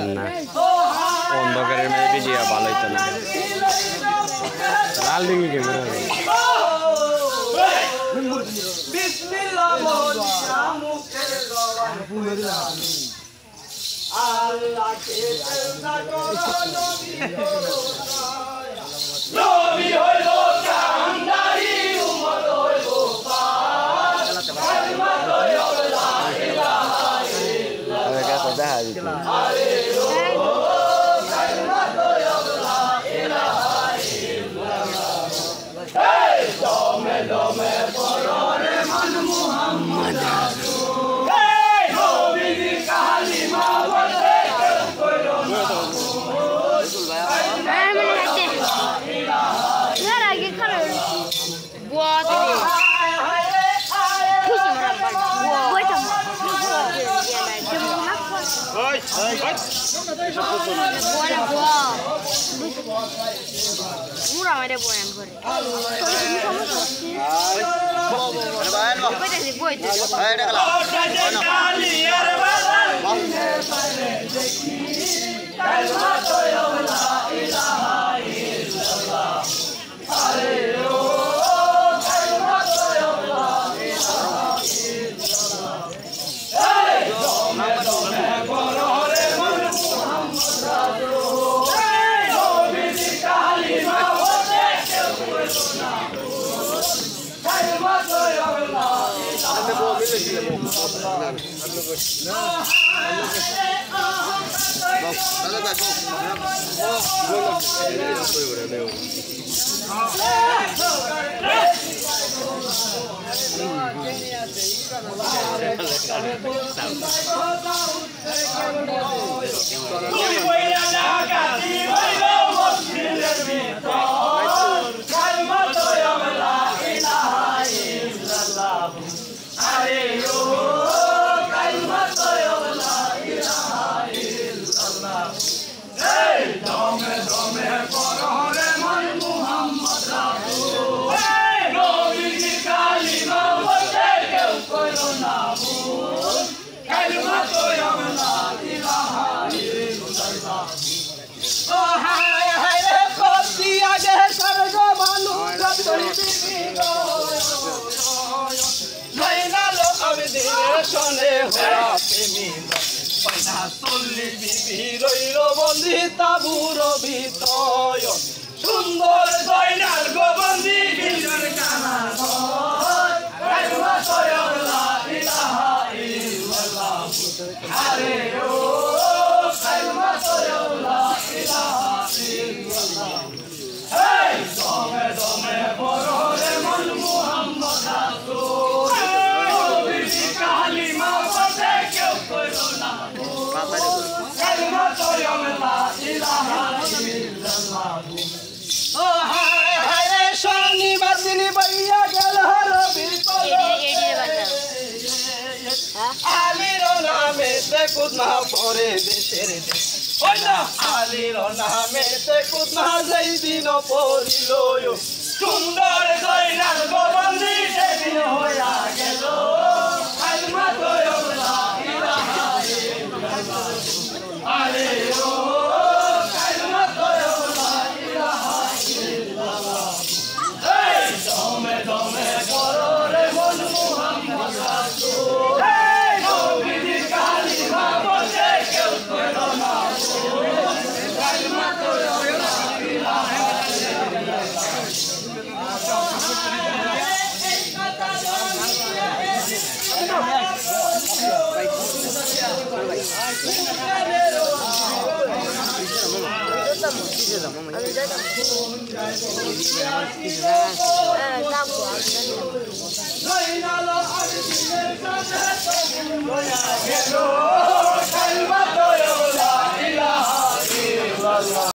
না অন্ধকারের মধ্যে ভিডিও ভালো হইতো না লাল দিকে ক্যামেরা বিসমিল্লাহ বলিয়া মুখের জবান আল্লাহকে চেষ্টা করো নবী হইল কান্দারি উম্মত হইল পার কালিমাত লা ইলাহা ইল্লাল্লাহ আরে ও কালিমাত লা ইলাহা ইল্লাল্লাহ এই দমে দমে পড়রে মান মুহাম্মদ রাসূল এই নবীর কালিমা বলতে কইলো না সুন্দর জয়নাল গোবন্দি বিজর কানা আরে ও কালিমাত লা ইলাহা ইল্লাল্লাহ এই দমে দমে পড়রে মান মুহাম্মদ রাসূল নবীর কালিমা বলতে কেউ কইলো না কালিমাত লা ইলাহা ইল্লাল্লাহ ও হায় হায় রে শনিবার দিন বাইয়া গেল রবির আলীর নামেতে কুদনা পরে দেশের দেশ ওই না আলীর নামেতে কুদনা যেই দিন পড়িল সুন্দর জয়নাল গোবন্দি সেদিন হইয়া গেল কালিমাত লা ইলাহা ইল্লাল্লাহ আরে ও কালিমাত লা ইলাহা ইল্লাল্লাহ এই দমে দমে পড়রে মন মুহাম্মদ রাসূল এই নবীর কালিমা বলতে কেউ কইলো না কালিমাত লা ইলাহা ইল্লাল্লাহ